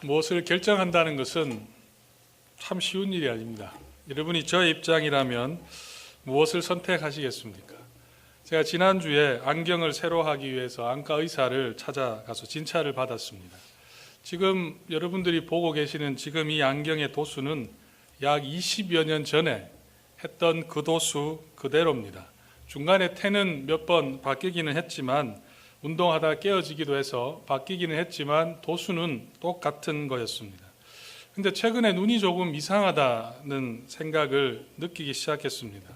무엇을 결정한다는 것은 참 쉬운 일이 아닙니다. 여러분이 저의 입장이라면 무엇을 선택하시겠습니까? 제가 지난주에 안경을 새로 하기 위해서 안과 의사를 찾아가서 진찰을 받았습니다. 지금 여러분들이 보고 계시는 지금 이 안경의 도수는 약 20여 년 전에 했던 그 도수 그대로입니다. 중간에 태는 몇 번 바뀌기는 했지만 운동하다 깨어지기도 해서 바뀌기는 했지만 도수는 똑같은 거였습니다. 근데 최근에 눈이 조금 이상하다는 생각을 느끼기 시작했습니다.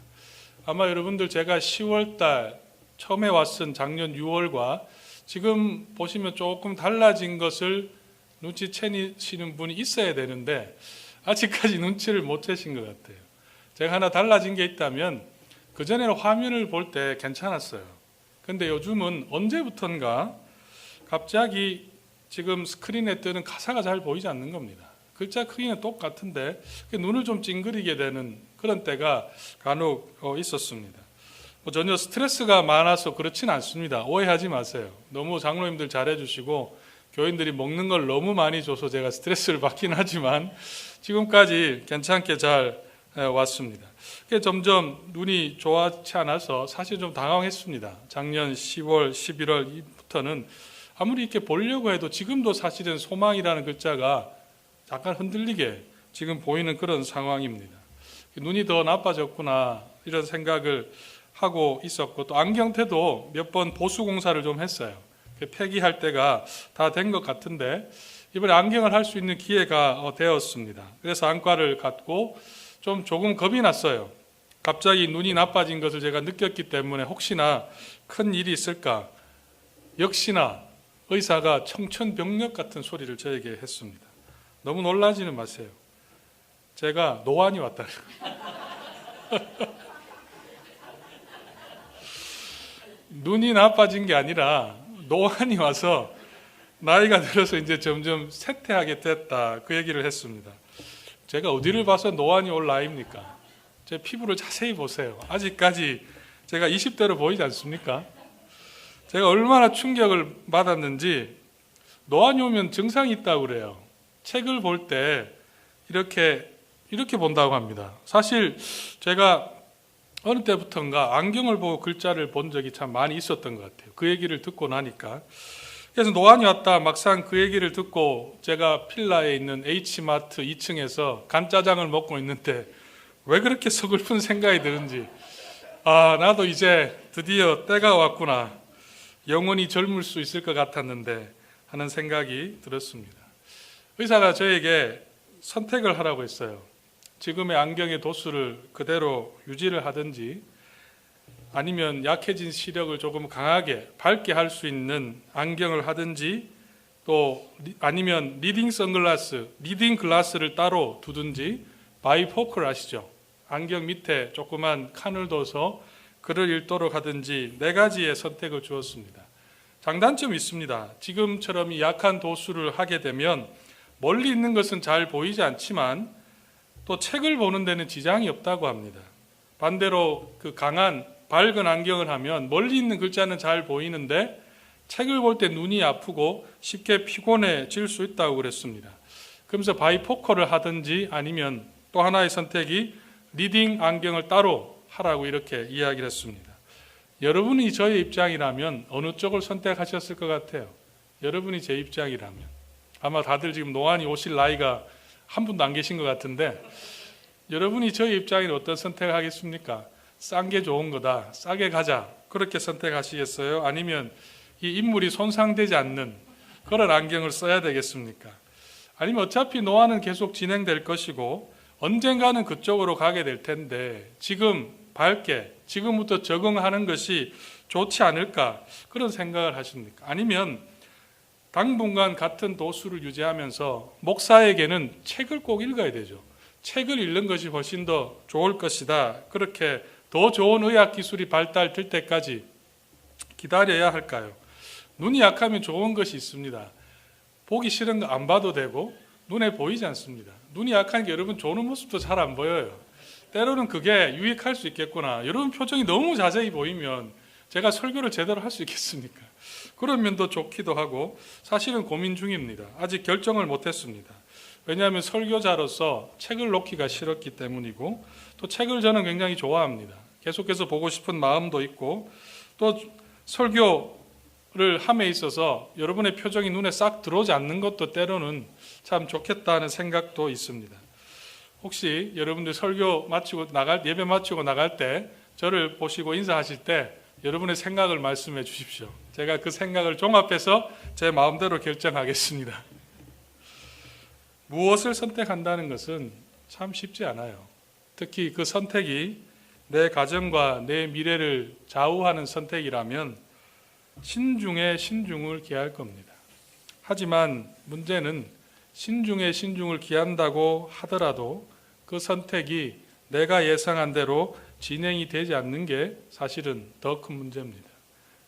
아마 여러분들 제가 10월 달 처음에 왔은 작년 6월과 지금 보시면 조금 달라진 것을 눈치채시는 분이 있어야 되는데 아직까지 눈치를 못 채신 것 같아요. 제가 하나 달라진 게 있다면 그전에는 화면을 볼 때 괜찮았어요. 근데 요즘은 언제부턴가 갑자기 지금 스크린에 뜨는 가사가 잘 보이지 않는 겁니다. 글자 크기는 똑같은데 눈을 좀 찡그리게 되는 그런 때가 간혹 있었습니다. 전혀 스트레스가 많아서 그렇진 않습니다. 오해하지 마세요. 너무 장로님들 잘해주시고 교인들이 먹는 걸 너무 많이 줘서 제가 스트레스를 받긴 하지만 지금까지 괜찮게 잘 왔습니다. 점점 눈이 좋지 않아서 사실 좀 당황했습니다. 작년 10월, 11월부터는 아무리 이렇게 보려고 해도 지금도 사실은 소망이라는 글자가 약간 흔들리게 지금 보이는 그런 상황입니다. 눈이 더 나빠졌구나 이런 생각을 하고 있었고 또 안경테도 몇 번 보수 공사를 좀 했어요. 폐기할 때가 다 된 것 같은데 이번에 안경을 할 수 있는 기회가 되었습니다. 그래서 안과를 갔고 조금 겁이 났어요. 갑자기 눈이 나빠진 것을 제가 느꼈기 때문에 혹시나 큰 일이 있을까. 역시나 의사가 청천벽력 같은 소리를 저에게 했습니다. 너무 놀라지는 마세요. 제가 노안이 왔다. 눈이 나빠진 게 아니라 노안이 와서 나이가 들어서 이제 점점 쇠퇴하게 됐다. 그 얘기를 했습니다. 제가 어디를 봐서 노안이 올 나이입니까? 제 피부를 자세히 보세요. 아직까지 제가 20대로 보이지 않습니까? 제가 얼마나 충격을 받았는지 노안이 오면 증상이 있다고 그래요. 책을 볼 때 이렇게 본다고 합니다. 사실 제가 어느 때부턴가 안경을 보고 글자를 본 적이 참 많이 있었던 것 같아요. 그 얘기를 듣고 나니까. 그래서 노안이 왔다 막상 그 얘기를 듣고 제가 필라에 있는 H마트 2층에서 간짜장을 먹고 있는데 왜 그렇게 서글픈 생각이 드는지 나도 이제 드디어 때가 왔구나. 영원히 젊을 수 있을 것 같았는데 하는 생각이 들었습니다. 의사가 저에게 선택을 하라고 했어요. 지금의 안경의 도수를 그대로 유지를 하든지 아니면 약해진 시력을 조금 강하게 밝게 할 수 있는 안경을 하든지 또 아니면 리딩 글라스를 따로 두든지 바이포클 아시죠? 안경 밑에 조그만 칸을 둬서 글을 읽도록 하든지 4가지의 선택을 주었습니다. 장단점이 있습니다. 지금처럼 이 약한 도수를 하게 되면 멀리 있는 것은 잘 보이지 않지만 또 책을 보는 데는 지장이 없다고 합니다. 반대로 그 강한 밝은 안경을 하면 멀리 있는 글자는 잘 보이는데 책을 볼 때 눈이 아프고 쉽게 피곤해질 수 있다고 그랬습니다. 그러면서 바이포컬을 하든지 아니면 또 하나의 선택이 리딩 안경을 따로 하라고 이렇게 이야기를 했습니다. 여러분이 저의 입장이라면 어느 쪽을 선택하셨을 것 같아요? 여러분이 제 입장이라면 아마 다들 지금 노안이 오실 나이가 한 분도 안 계신 것 같은데 여러분이 저의 입장에는 어떤 선택을 하겠습니까? 싼 게 좋은 거다. 싸게 가자. 그렇게 선택하시겠어요? 아니면 이 인물이 손상되지 않는 그런 안경을 써야 되겠습니까? 아니면 어차피 노안은 계속 진행될 것이고 언젠가는 그쪽으로 가게 될 텐데 지금 밝게 지금부터 적응하는 것이 좋지 않을까 그런 생각을 하십니까? 아니면 당분간 같은 도수를 유지하면서 목사에게는 책을 꼭 읽어야 되죠. 책을 읽는 것이 훨씬 더 좋을 것이다. 그렇게 더 좋은 의학 기술이 발달될 때까지 기다려야 할까요? 눈이 약하면 좋은 것이 있습니다. 보기 싫은 거 안 봐도 되고 눈에 보이지 않습니다. 눈이 약하니까 여러분 조는 모습도 잘 안 보여요. 때로는 그게 유익할 수 있겠구나. 여러분 표정이 너무 자세히 보이면 제가 설교를 제대로 할 수 있겠습니까? 그런 면도 좋기도 하고 사실은 고민 중입니다. 아직 결정을 못했습니다. 왜냐하면 설교자로서 책을 놓기가 싫었기 때문이고 또 책을 저는 굉장히 좋아합니다. 계속해서 보고 싶은 마음도 있고 또 설교를 함에 있어서 여러분의 표정이 눈에 싹 들어오지 않는 것도 때로는 참 좋겠다는 생각도 있습니다. 혹시 여러분들 설교 마치고 예배 마치고 나갈 때 저를 보시고 인사하실 때 여러분의 생각을 말씀해 주십시오. 제가 그 생각을 종합해서 제 마음대로 결정하겠습니다. 무엇을 선택한다는 것은 참 쉽지 않아요. 특히 그 선택이 내 가정과 내 미래를 좌우하는 선택이라면 신중에 신중을 기할 겁니다. 하지만 문제는 신중에 신중을 기한다고 하더라도 그 선택이 내가 예상한 대로 진행이 되지 않는 게 사실은 더 큰 문제입니다.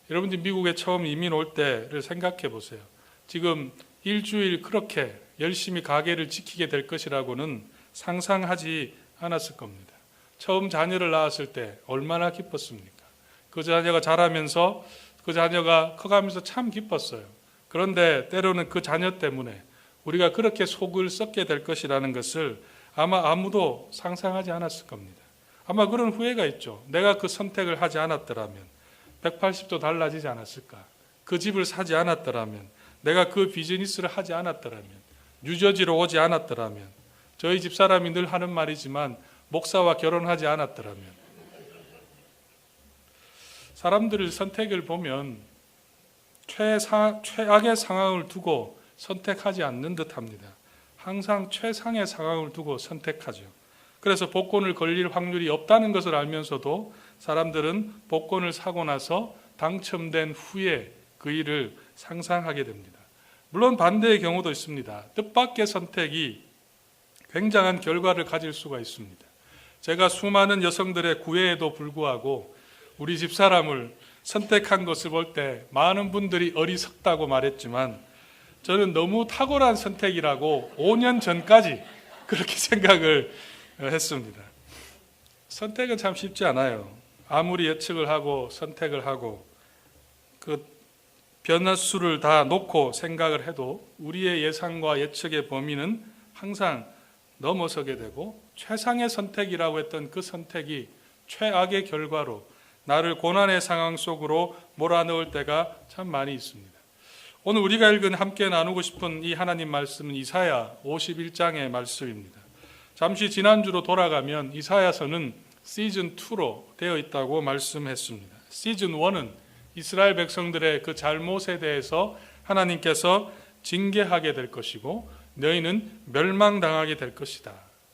여러분들이 미국에 처음 이민 올 때를 생각해 보세요. 지금 일주일 그렇게 열심히 가게를 지키게 될 것이라고는 상상하지 않았을 겁니다. 처음 자녀를 낳았을 때 얼마나 기뻤습니까? 그 자녀가 자라면서 그 자녀가 커가면서 참 기뻤어요. 그런데 때로는 그 자녀 때문에 우리가 그렇게 속을 썩게 될 것이라는 것을 아마 아무도 상상하지 않았을 겁니다. 아마 그런 후회가 있죠. 내가 그 선택을 하지 않았더라면 180도 달라지지 않았을까? 그 집을 사지 않았더라면, 내가 그 비즈니스를 하지 않았더라면, 뉴저지로 오지 않았더라면, 저희 집사람이 늘 하는 말이지만 목사와 결혼하지 않았더라면. 사람들의 선택을 보면 최악의 상황을 두고 선택하지 않는 듯합니다. 항상 최상의 상황을 두고 선택하죠. 그래서 복권을 걸릴 확률이 없다는 것을 알면서도 사람들은 복권을 사고 나서 당첨된 후에 그 일을 상상하게 됩니다. 물론 반대의 경우도 있습니다. 뜻밖의 선택이 굉장한 결과를 가질 수가 있습니다. 제가 수많은 여성들의 구애에도 불구하고 우리 집사람을 선택한 것을 볼 때 많은 분들이 어리석다고 말했지만 저는 너무 탁월한 선택이라고 5년 전까지 그렇게 생각을 했습니다. 선택은 참 쉽지 않아요. 아무리 예측을 하고 선택을 하고 그 변수를 다 놓고 생각을 해도 우리의 예상과 예측의 범위는 항상 넘어서게 되고 최상의 선택이라고 했던 그 선택이 최악의 결과로 나를 고난의 상황 속으로 몰아넣을 때가 참 많이 있습니다. 오늘 우리가 읽은 함께 나누고 싶은 이 하나님 말씀은 이사야 51장의 말씀입니다. 잠시 지난주로 돌아가면 이사야서는 시즌2로 되어 있다고 말씀했습니다. 시즌1은 이스라엘 백성들의 그 잘못에 대해서 하나님께서 징계하게 될 것이고 너희는 멸망당하게 될 것이다.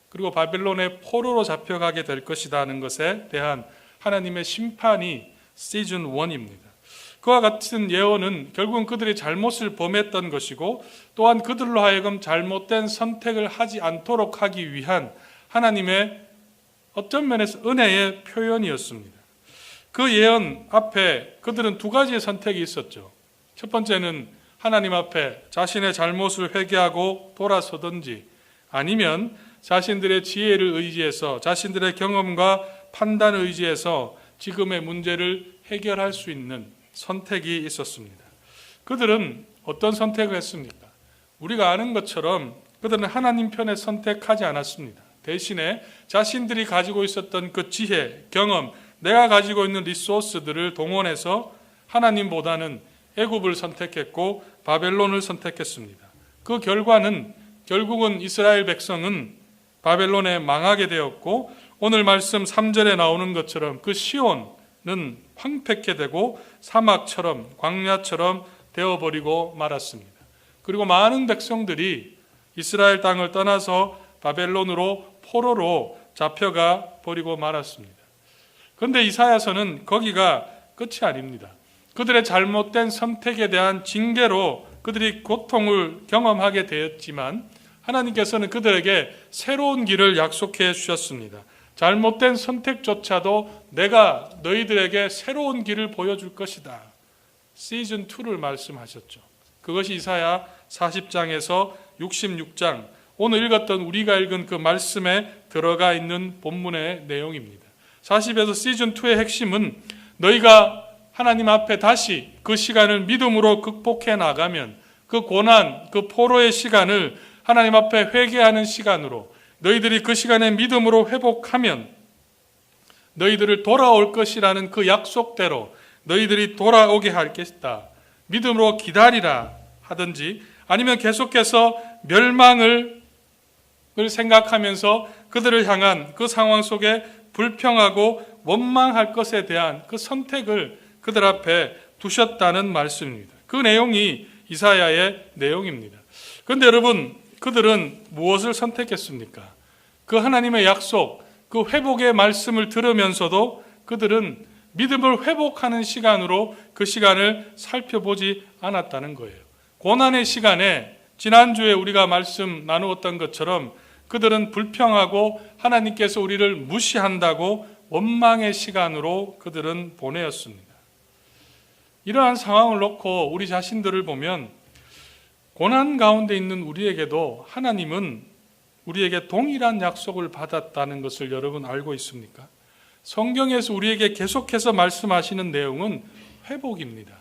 그리고 바벨론의 포로로 잡혀가게 될 것이다 하는 것에 대한 하나님의 심판이 시즌1입니다. 그와 같은 예언은 결국은 그들이 잘못을 범했던 것이고 또한 그들로 하여금 잘못된 선택을 하지 않도록 하기 위한 하나님의 어떤 면에서 은혜의 표현이었습니다. 그 예언 앞에 그들은 두 가지의 선택이 있었죠. 첫 번째는 하나님 앞에 자신의 잘못을 회개하고 돌아서든지 아니면 자신들의 지혜를 의지해서 자신들의 경험과 판단을 의지해서 지금의 문제를 해결할 수 있는 선택이 있었습니다. 그들은 어떤 선택을 했습니까? 우리가 아는 것처럼 그들은 하나님 편에 선택하지 않았습니다. 대신에 자신들이 가지고 있었던 그 지혜, 경험, 내가 가지고 있는 리소스들을 동원해서 하나님보다는 애굽을 선택했고 바벨론을 선택했습니다. 그 결과는 결국은 이스라엘 백성은 바벨론에 망하게 되었고 오늘 말씀 3절에 나오는 것처럼 그 시온은 황폐케 되고 사막처럼 광야처럼 되어버리고 말았습니다. 그리고 많은 백성들이 이스라엘 땅을 떠나서 바벨론으로 포로로 잡혀가 버리고 말았습니다. 그런데 이사야서는 거기가 끝이 아닙니다. 그들의 잘못된 선택에 대한 징계로 그들이 고통을 경험하게 되었지만 하나님께서는 그들에게 새로운 길을 약속해 주셨습니다. 잘못된 선택조차도 내가 너희들에게 새로운 길을 보여줄 것이다. 시즌2를 말씀하셨죠. 그것이 이사야 40장에서 66장 오늘 읽었던 우리가 읽은 그 말씀에 들어가 있는 본문의 내용입니다. 40에서 시즌2의 핵심은 너희가 하나님 앞에 다시 그 시간을 믿음으로 극복해 나가면 그 고난, 그 포로의 시간을 하나님 앞에 회개하는 시간으로 너희들이 그 시간에 믿음으로 회복하면 너희들을 돌아올 것이라는 그 약속대로 너희들이 돌아오게 할 것이다. 믿음으로 기다리라 하든지 아니면 계속해서 멸망을 생각하면서 그들을 향한 그 상황 속에 불평하고 원망할 것에 대한 그 선택을 그들 앞에 두셨다는 말씀입니다. 그 내용이 이사야의 내용입니다. 그런데 여러분, 그들은 무엇을 선택했습니까? 그 하나님의 약속, 그 회복의 말씀을 들으면서도 그들은 믿음을 회복하는 시간으로 그 시간을 살펴보지 않았다는 거예요. 고난의 시간에 지난주에 우리가 말씀 나누었던 것처럼 그들은 불평하고 하나님께서 우리를 무시한다고 원망의 시간으로 그들은 보내었습니다. 이러한 상황을 놓고 우리 자신들을 보면 고난 가운데 있는 우리에게도 하나님은 우리에게 동일한 약속을 받았다는 것을 여러분 알고 있습니까? 성경에서 우리에게 계속해서 말씀하시는 내용은 회복입니다.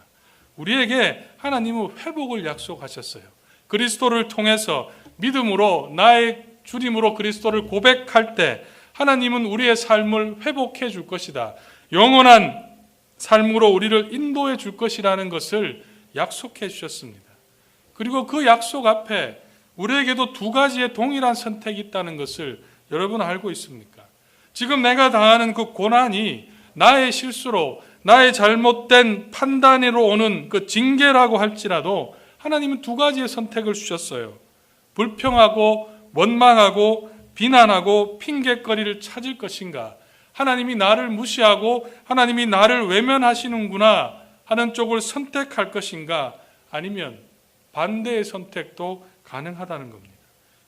우리에게 하나님은 회복을 약속하셨어요. 그리스도를 통해서 믿음으로 나의 주님으로 그리스도를 고백할 때 하나님은 우리의 삶을 회복해 줄 것이다. 영원한 삶으로 우리를 인도해 줄 것이라는 것을 약속해 주셨습니다. 그리고 그 약속 앞에 우리에게도 두 가지의 동일한 선택이 있다는 것을 여러분 알고 있습니까? 지금 내가 당하는 그 고난이 나의 실수로 나의 잘못된 판단으로 오는 그 징계라고 할지라도 하나님은 두 가지의 선택을 주셨어요. 불평하고 원망하고 비난하고 핑계거리를 찾을 것인가? 하나님이 나를 무시하고 하나님이 나를 외면하시는구나 하는 쪽을 선택할 것인가? 아니면 반대의 선택도 가능하다는 겁니다.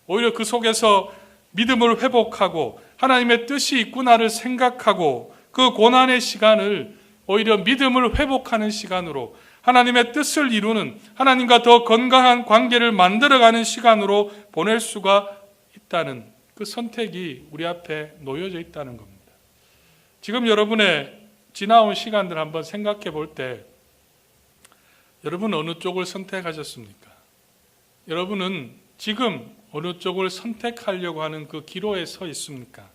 오히려 그 속에서 믿음을 회복하고 하나님의 뜻이 있구나를 생각하고 그 고난의 시간을 오히려 믿음을 회복하는 시간으로 하나님의 뜻을 이루는 하나님과 더 건강한 관계를 만들어가는 시간으로 보낼 수가 있다는 그 선택이 우리 앞에 놓여져 있다는 겁니다. 지금 여러분의 지나온 시간들 한번 생각해 볼 때 여러분 어느 쪽을 선택하셨습니까? 여러분은 지금 어느 쪽을 선택하려고 하는 그 기로에 서 있습니까?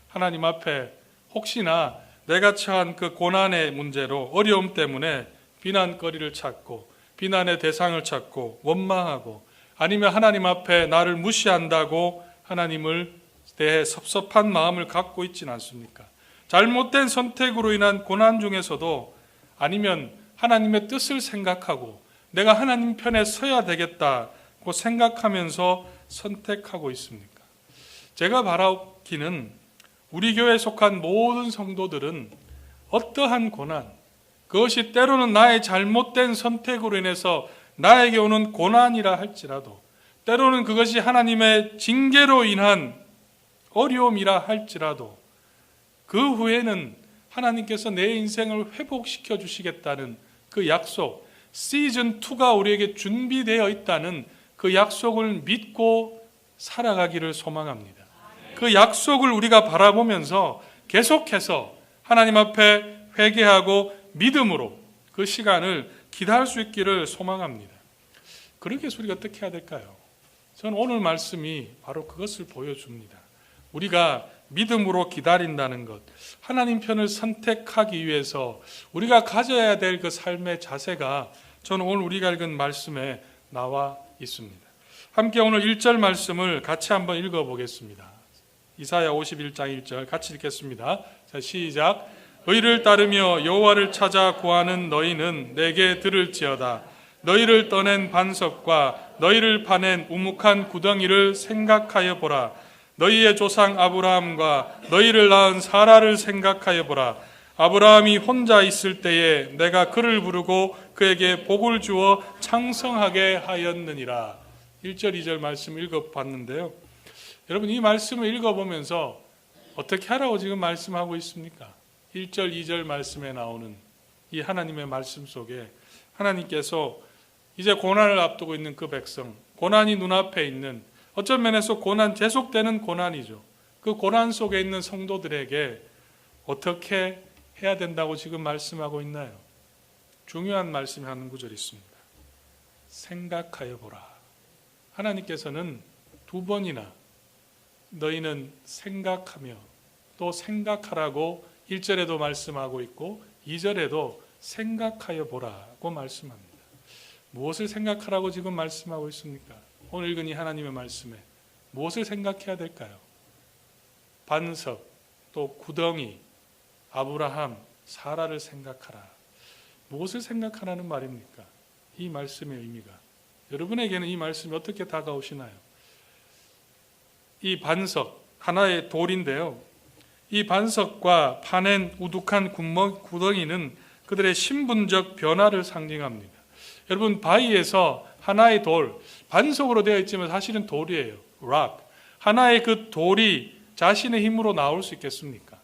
하나님 앞에 혹시나 내가 처한 그 고난의 문제로 어려움 때문에 비난거리를 찾고 비난의 대상을 찾고 원망하고 아니면 하나님 앞에 나를 무시한다고 하나님을 대해 섭섭한 마음을 갖고 있지는 않습니까? 잘못된 선택으로 인한 고난 중에서도 아니면 하나님의 뜻을 생각하고 내가 하나님 편에 서야 되겠다고 생각하면서 선택하고 있습니까? 제가 바라기는 우리 교회에 속한 모든 성도들은 어떠한 고난, 그것이 때로는 나의 잘못된 선택으로 인해서 나에게 오는 고난이라 할지라도 때로는 그것이 하나님의 징계로 인한 어려움이라 할지라도 그 후에는 하나님께서 내 인생을 회복시켜 주시겠다는 그 약속, 시즌2가 우리에게 준비되어 있다는 그 약속을 믿고 살아가기를 소망합니다. 그 약속을 우리가 바라보면서 계속해서 하나님 앞에 회개하고 믿음으로 그 시간을 기다릴 수 있기를 소망합니다. 그렇게 해서 우리가 어떻게 해야 될까요? 저는 오늘 말씀이 바로 그것을 보여줍니다. 우리가 믿음으로 기다린다는 것, 하나님 편을 선택하기 위해서 우리가 가져야 될 그 삶의 자세가 저는 오늘 우리가 읽은 말씀에 나와 있습니다. 함께 오늘 1절 말씀을 같이 한번 읽어보겠습니다. 이사야 51장 1절 같이 읽겠습니다. 자, 시작. 의를 따르며 여호와를 찾아 구하는 너희는 내게 들을지어다. 너희를 떠낸 반석과 너희를 파낸 우묵한 구덩이를 생각하여 보라. 너희의 조상 아브라함과 너희를 낳은 사라를 생각하여 보라. 아브라함이 혼자 있을 때에 내가 그를 부르고 그에게 복을 주어 창성하게 하였느니라. 1절 2절 말씀 읽어봤는데요. 여러분 이 말씀을 읽어보면서 어떻게 하라고 지금 말씀하고 있습니까? 1절 2절 말씀에 나오는 이 하나님의 말씀 속에 하나님께서 이제 고난을 앞두고 있는 그 백성, 고난이 눈앞에 있는 어떤 면에서 고난, 계속되는 고난이죠. 그 고난 속에 있는 성도들에게 어떻게 해야 된다고 지금 말씀하고 있나요? 중요한 말씀이 하는 구절이 있습니다. 생각하여 보라. 하나님께서는 두 번이나 너희는 생각하며 또 생각하라고 1절에도 말씀하고 있고 2절에도 생각하여 보라고 말씀합니다. 무엇을 생각하라고 지금 말씀하고 있습니까? 오늘 읽은 이 하나님의 말씀에 무엇을 생각해야 될까요? 반석, 또 구덩이, 아브라함, 사라를 생각하라. 무엇을 생각하라는 말입니까? 이 말씀의 의미가. 여러분에게는 이 말씀이 어떻게 다가오시나요? 이 반석, 하나의 돌인데요. 이 반석과 파낸 우둑한 구덩이는 그들의 신분적 변화를 상징합니다. 여러분, 바위에서 하나의 돌, 반석으로 되어 있지만 사실은 돌이에요. rock. 하나의 그 돌이 자신의 힘으로 나올 수 있겠습니까?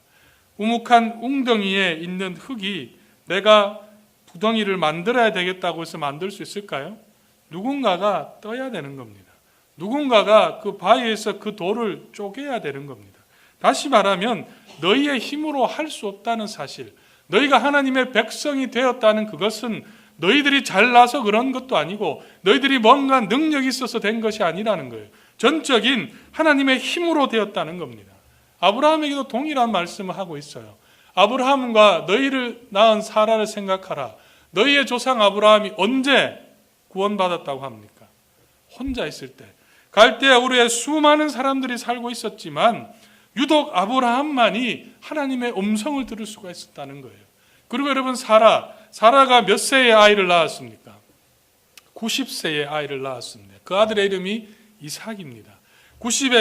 우묵한 웅덩이에 있는 흙이 내가 구덩이를 만들어야 되겠다고 해서 만들 수 있을까요? 누군가가 떠야 되는 겁니다. 누군가가 그 바위에서 그 돌을 쪼개야 되는 겁니다. 다시 말하면 너희의 힘으로 할 수 없다는 사실, 너희가 하나님의 백성이 되었다는 그것은 너희들이 잘나서 그런 것도 아니고 너희들이 뭔가 능력이 있어서 된 것이 아니라는 거예요. 전적인 하나님의 힘으로 되었다는 겁니다. 아브라함에게도 동일한 말씀을 하고 있어요. 아브라함과 너희를 낳은 사라를 생각하라. 너희의 조상 아브라함이 언제 구원받았다고 합니까? 혼자 있을 때. 갈대아 우르에 수많은 사람들이 살고 있었지만 유독 아브라함만이 하나님의 음성을 들을 수가 있었다는 거예요. 그리고 여러분, 사라가 몇 세의 아이를 낳았습니까? 90세의 아이를 낳았습니다. 그 아들의 이름이 이삭입니다.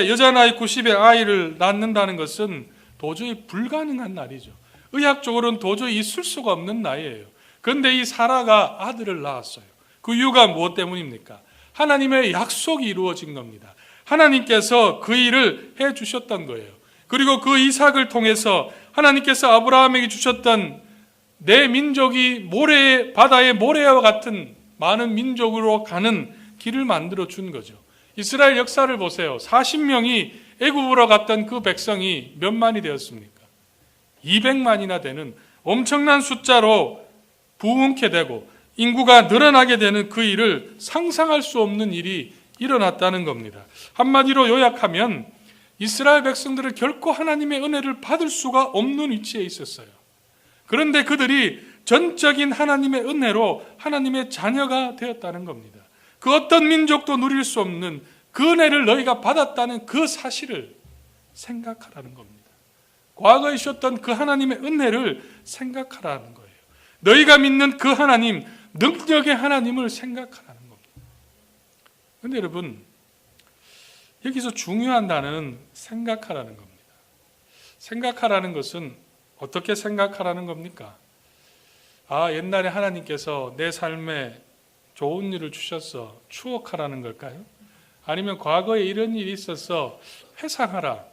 여자 나이 90의 아이를 낳는다는 것은 도저히 불가능한 날이죠. 의학적으로는 도저히 있을 수가 없는 나이예요. 그런데 이 사라가 아들을 낳았어요. 그 이유가 무엇 때문입니까? 하나님의 약속이 이루어진 겁니다. 하나님께서 그 일을 해 주셨던 거예요. 그리고 그 이삭을 통해서 하나님께서 아브라함에게 주셨던 내 민족이 바다의 모래와 같은 많은 민족으로 가는 길을 만들어 준 거죠. 이스라엘 역사를 보세요. 40명이 애굽으로 갔던 그 백성이 몇 만이 되었습니까? 200만이나 되는 엄청난 숫자로 부흥케 되고 인구가 늘어나게 되는 그 일을 상상할 수 없는 일이 일어났다는 겁니다. 한마디로 요약하면 이스라엘 백성들은 결코 하나님의 은혜를 받을 수가 없는 위치에 있었어요. 그런데 그들이 전적인 하나님의 은혜로 하나님의 자녀가 되었다는 겁니다. 그 어떤 민족도 누릴 수 없는 그 은혜를 너희가 받았다는 그 사실을 생각하라는 겁니다. 과거에 주셨던 그 하나님의 은혜를 생각하라는 거예요. 너희가 믿는 그 하나님, 능력의 하나님을 생각하라는 겁니다. 그런데 여러분, 여기서 중요한 단어는 생각하라는 겁니다. 생각하라는 것은 어떻게 생각하라는 겁니까? 옛날에 하나님께서 내 삶에 좋은 일을 주셔서 추억하라는 걸까요? 아니면 과거에 이런 일이 있어서 회상하라,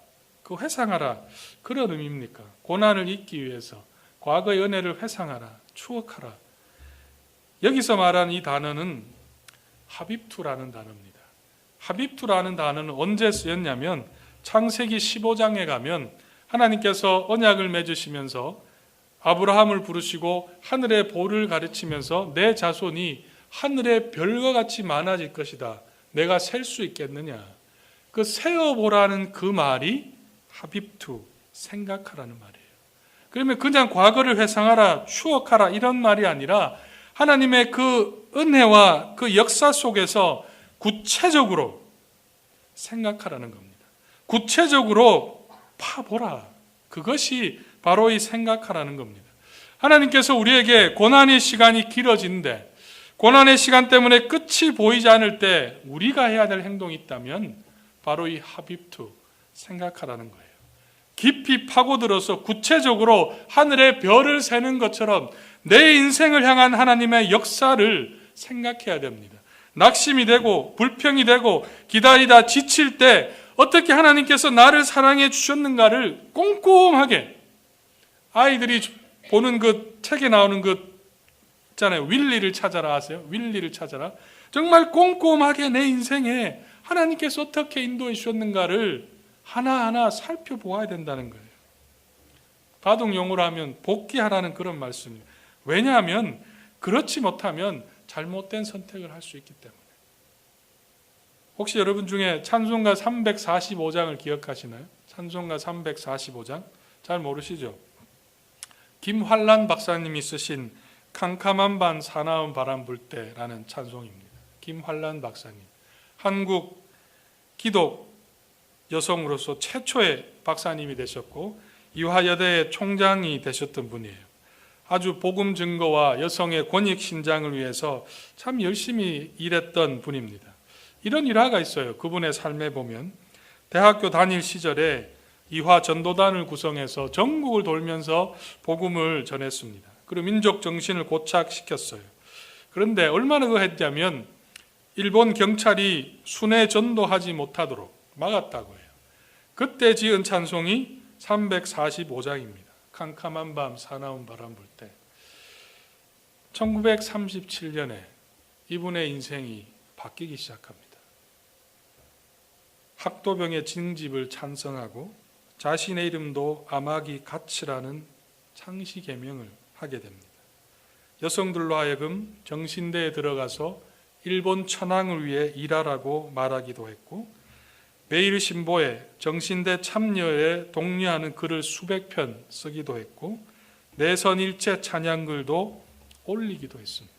그런 의미입니까? 고난을 잊기 위해서 과거의 은혜를 회상하라, 추억하라. 여기서 말한 이 단어는 하빕투라는 단어입니다. 하빕투라는 단어는 언제 쓰였냐면 창세기 15장에 가면 하나님께서 언약을 맺으시면서 아브라함을 부르시고 하늘의 보를 가르치면서 내 자손이 하늘의 별과 같이 많아질 것이다. 내가 셀 수 있겠느냐. 그 세어보라는 그 말이 하빕투, 생각하라는 말이에요. 그러면 그냥 과거를 회상하라, 추억하라 이런 말이 아니라 하나님의 그 은혜와 그 역사 속에서 구체적으로 생각하라는 겁니다. 구체적으로 파보라. 그것이 바로 이 생각하라는 겁니다. 하나님께서 우리에게 고난의 시간이 길어진데 고난의 시간 때문에 끝이 보이지 않을 때 우리가 해야 될 행동이 있다면 바로 이 하빕투, 생각하라는 거예요. 깊이 파고들어서 구체적으로 하늘의 별을 세는 것처럼 내 인생을 향한 하나님의 역사를 생각해야 됩니다. 낙심이 되고 불평이 되고 기다리다 지칠 때 어떻게 하나님께서 나를 사랑해 주셨는가를 꼼꼼하게, 아이들이 보는 그 책에 나오는 그 있잖아요. 윌리를 찾아라 아세요? 윌리를 찾아라. 정말 꼼꼼하게 내 인생에 하나님께서 어떻게 인도해 주셨는가를 하나하나 살펴보아야 된다는 거예요. 바둑 용어로 하면 복귀하라는 그런 말씀이에요. 왜냐하면 그렇지 못하면 잘못된 선택을 할 수 있기 때문에. 혹시 여러분 중에 찬송가 345장을 기억하시나요? 찬송가 345장? 잘 모르시죠? 김환란 박사님이 쓰신 캄캄한 밤 사나운 바람 불 때라는 찬송입니다. 김환란 박사님, 한국 기독 여성으로서 최초의 박사님이 되셨고 이화여대의 총장이 되셨던 분이에요. 아주 복음 증거와 여성의 권익 신장을 위해서 참 열심히 일했던 분입니다. 이런 일화가 있어요. 그분의 삶에 보면 대학교 다닐 시절에 이화 전도단을 구성해서 전국을 돌면서 복음을 전했습니다. 그리고 민족 정신을 고착시켰어요. 그런데 얼마나 그거 했냐면 일본 경찰이 순회 전도하지 못하도록 막았다고 해요. 그때 지은 찬송이 345장입니다. 캄캄한 밤 사나운 바람 불 때. 1937년에 이분의 인생이 바뀌기 시작합니다. 학도병의 징집을 찬성하고 자신의 이름도 아마기 가츠라는 창시 계명을 하게 됩니다. 여성들로 하여금 정신대에 들어가서 일본 천황을 위해 일하라고 말하기도 했고 매일 신보에 정신대 참여에 독려하는 글을 수백 편 쓰기도 했고 내선일체 찬양글도 올리기도 했습니다.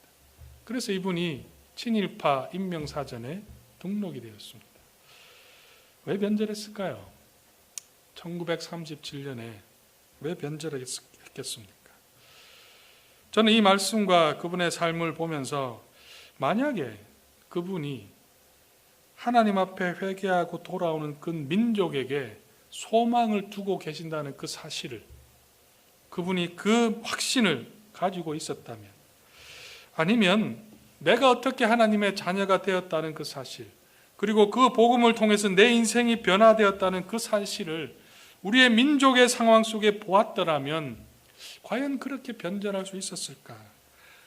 그래서 이분이 친일파 인명사전에 등록이 되었습니다. 왜 변절했을까요? 1937년에 왜 변절했겠습니까? 저는 이 말씀과 그분의 삶을 보면서 만약에 그분이 하나님 앞에 회개하고 돌아오는 그 민족에게 소망을 두고 계신다는 그 사실을, 그분이 그 확신을 가지고 있었다면, 아니면 내가 어떻게 하나님의 자녀가 되었다는 그 사실, 그리고 그 복음을 통해서 내 인생이 변화되었다는 그 사실을 우리의 민족의 상황 속에 보았더라면 과연 그렇게 변절할 수 있었을까?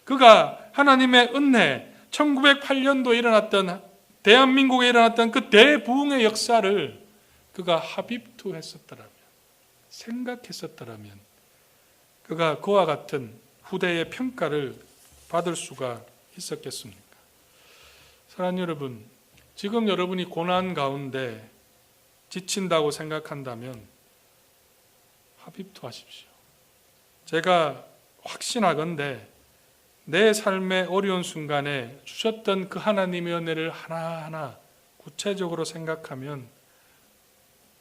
그가 하나님의 은혜, 1908년도에 일어났던 대한민국에 일어났던 그 대부흥의 역사를 그가 합입투했었더라면, 생각했었더라면 그가 그와 같은 후대의 평가를 받을 수가 있었겠습니까? 사랑하는 여러분, 지금 여러분이 고난 가운데 지친다고 생각한다면 합입투하십시오. 제가 확신하건대 내 삶의 어려운 순간에 주셨던 그 하나님의 은혜를 하나하나 구체적으로 생각하면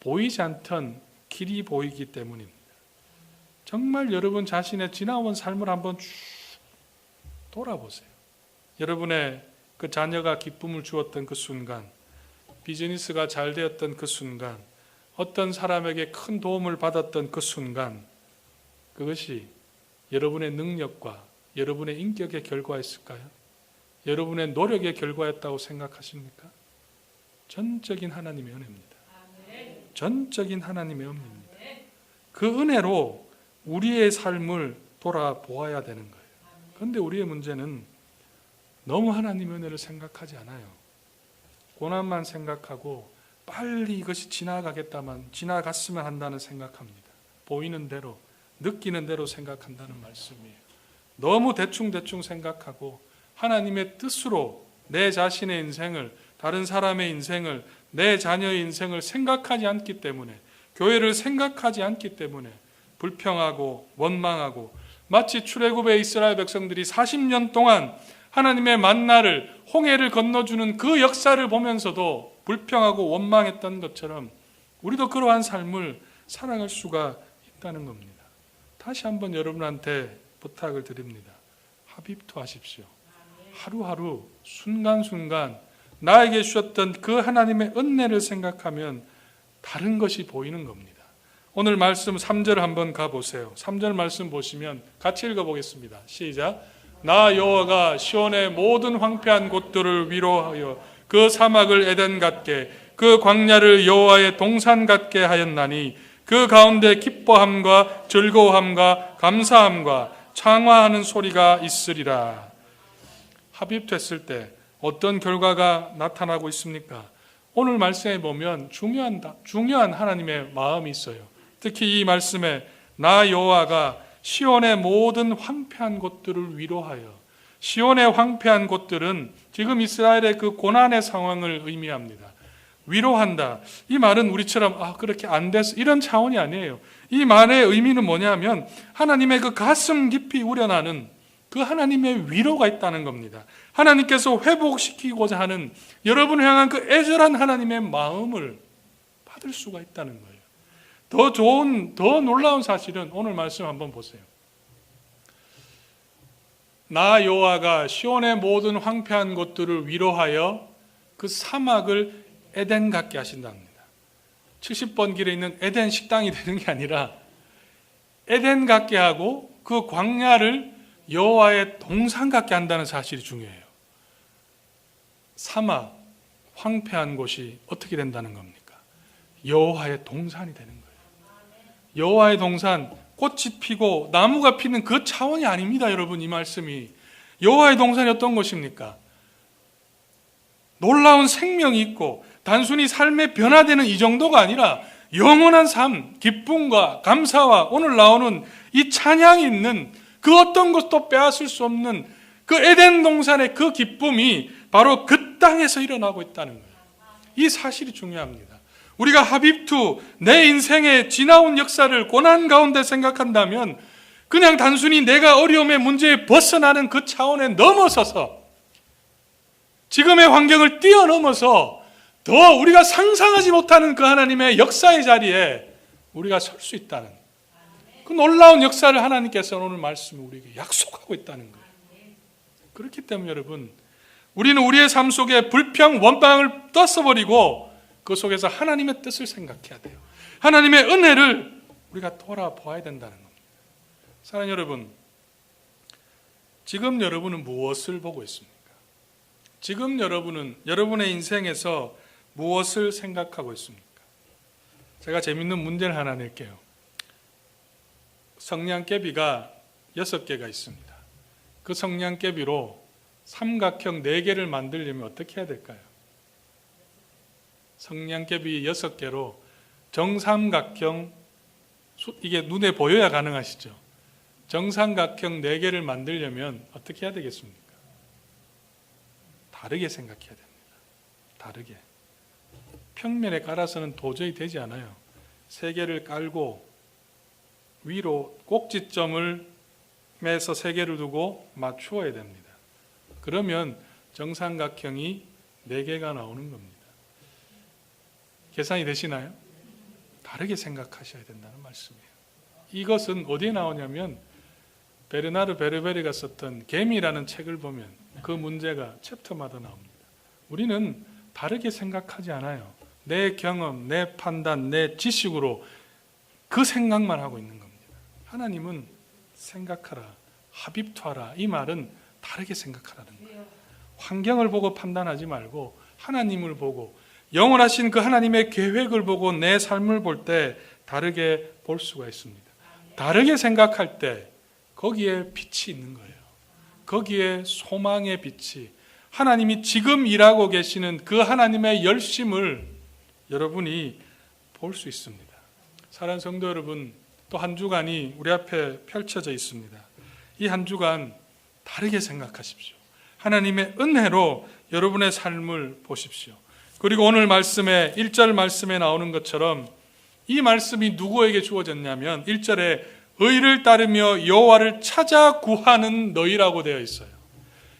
보이지 않던 길이 보이기 때문입니다. 정말 여러분 자신의 지나온 삶을 한번 쭉 돌아보세요. 여러분의 그 자녀가 기쁨을 주었던 그 순간, 비즈니스가 잘 되었던 그 순간, 어떤 사람에게 큰 도움을 받았던 그 순간, 그것이 여러분의 능력과 여러분의 인격의 결과였을까요? 여러분의 노력의 결과였다고 생각하십니까? 전적인 하나님의 은혜입니다. 전적인 하나님의 은혜입니다. 그 은혜로 우리의 삶을 돌아보아야 되는 거예요. 그런데 우리의 문제는 너무 하나님의 은혜를 생각하지 않아요. 고난만 생각하고 빨리 이것이 지나갔으면 한다는 생각합니다. 보이는 대로, 느끼는 대로 생각한다는 말씀이에요. 너무 대충 생각하고 하나님의 뜻으로 내 자신의 인생을, 다른 사람의 인생을, 내 자녀의 인생을 생각하지 않기 때문에, 교회를 생각하지 않기 때문에 불평하고 원망하고, 마치 출애굽의 이스라엘 백성들이 40년 동안 하나님의 만나를, 홍해를 건너주는 그 역사를 보면서도 불평하고 원망했던 것처럼 우리도 그러한 삶을 살아갈 수가 있다는 겁니다. 다시 한번 여러분한테 부탁을 드립니다. 합입투하십시오. 하루하루 순간순간 나에게 주셨던 그 하나님의 은혜를 생각하면 다른 것이 보이는 겁니다. 오늘 말씀 3절 한번 가보세요. 3절 말씀 보시면 같이 읽어보겠습니다. 시작. 나 여호와가 시온의 모든 황폐한 곳들을 위로하여 그 사막을 에덴 같게, 그 광야를 여호와의 동산 같게 하였나니 그 가운데 기뻐함과 즐거움과 감사함과 창화하는 소리가 있으리라. 합입됐을 때 어떤 결과가 나타나고 있습니까? 오늘 말씀에 보면 중요한 하나님의 마음이 있어요. 특히 이 말씀에 나 여호와가 시온의 모든 황폐한 곳들을 위로하여, 시온의 황폐한 곳들은 지금 이스라엘의 그 고난의 상황을 의미합니다. 위로한다. 이 말은 우리처럼 그렇게 안 됐어 이런 차원이 아니에요. 이 말의 의미는 뭐냐면 하나님의 그 가슴 깊이 우러나는 그 하나님의 위로가 있다는 겁니다. 하나님께서 회복시키고자 하는 여러분을 향한 그 애절한 하나님의 마음을 받을 수가 있다는 거예요. 더 놀라운 사실은 오늘 말씀 한번 보세요. 나 여호와가 시온의 모든 황폐한 곳들을 위로하여 그 사막을 에덴 같게 하신답니다. 70번 길에 있는 에덴 식당이 되는 게 아니라 에덴 같게 하고 그 광야를 여호와의 동산 같게 한다는 사실이 중요해요. 사막, 황폐한 곳이 어떻게 된다는 겁니까? 여호와의 동산이 되는 거예요. 여호와의 동산, 꽃이 피고 나무가 피는 그 차원이 아닙니다. 여러분, 이 말씀이 여호와의 동산이 어떤 곳입니까? 놀라운 생명이 있고 단순히 삶의 변화되는 이 정도가 아니라 영원한 삶, 기쁨과 감사와 오늘 나오는 이 찬양이 있는 그 어떤 것도 빼앗을 수 없는 그 에덴 동산의 그 기쁨이 바로 그 땅에서 일어나고 있다는 거예요. 이 사실이 중요합니다. 우리가 하빕투, 내 인생의 지나온 역사를 고난 가운데 생각한다면 그냥 단순히 내가 어려움의 문제에 벗어나는 그 차원에 넘어서서 지금의 환경을 뛰어넘어서 더 우리가 상상하지 못하는 그 하나님의 역사의 자리에 우리가 설 수 있다는 그 놀라운 역사를 하나님께서 오늘 말씀을 우리에게 약속하고 있다는 거예요. 그렇기 때문에 여러분, 우리는 우리의 삶 속에 불평, 원망을 떴어버리고 그 속에서 하나님의 뜻을 생각해야 돼요. 하나님의 은혜를 우리가 돌아보아야 된다는 겁니다. 사랑하는 여러분, 지금 여러분은 무엇을 보고 있습니까? 지금 여러분은 여러분의 인생에서 무엇을 생각하고 있습니까? 제가 재밌는 문제를 하나 낼게요. 성냥개비가 6개가 있습니다. 그 성냥개비로 삼각형 4개를 만들려면 어떻게 해야 될까요? 성냥개비 6개로 정삼각형, 이게 눈에 보여야 가능하시죠? 정삼각형 4개를 만들려면 어떻게 해야 되겠습니까? 다르게 생각해야 됩니다. 다르게. 평면에 깔아서는 도저히 되지 않아요. 3개를 깔고 위로 꼭지점을 매서 3개를 두고 맞추어야 됩니다. 그러면 정삼각형이 4개가 나오는 겁니다. 계산이 되시나요? 다르게 생각하셔야 된다는 말씀이에요. 이것은 어디에 나오냐면 베르나르 베르베르가 썼던 개미라는 책을 보면 그 문제가 챕터마다 나옵니다. 우리는 다르게 생각하지 않아요. 내 경험, 내 판단, 내 지식으로 그 생각만 하고 있는 겁니다. 하나님은 생각하라, 하빕투하라. 이 말은 다르게 생각하라는 거예요. 환경을 보고 판단하지 말고 하나님을 보고 영원하신 그 하나님의 계획을 보고 내 삶을 볼 때 다르게 볼 수가 있습니다. 다르게 생각할 때 거기에 빛이 있는 거예요. 거기에 소망의 빛이, 하나님이 지금 일하고 계시는 그 하나님의 열심을 여러분이 볼 수 있습니다. 사랑하는 성도 여러분, 또 한 주간이 우리 앞에 펼쳐져 있습니다. 이 한 주간 다르게 생각하십시오. 하나님의 은혜로 여러분의 삶을 보십시오. 그리고 오늘 말씀에 1절 말씀에 나오는 것처럼 이 말씀이 누구에게 주어졌냐면 1절에 의를 따르며 여호와를 찾아 구하는 너희라고 되어 있어요.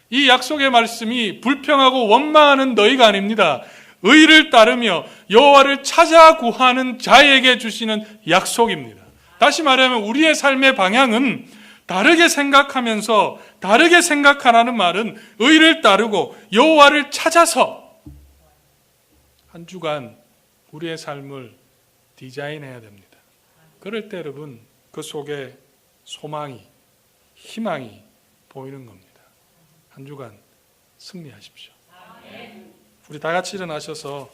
이 약속의 말씀이 불평하고 원망하는 너희가 아닙니다. 의를 따르며 여호와를 찾아 구하는 자에게 주시는 약속입니다. 다시 말하면 우리의 삶의 방향은 다르게 생각하면서 다르게 생각하라는 말은 의를 따르고 여호와를 찾아서 한 주간 우리의 삶을 디자인해야 됩니다. 그럴 때 여러분 그 속에 소망이, 희망이 보이는 겁니다. 한 주간 승리하십시오. 우리 다 같이 일어나셔서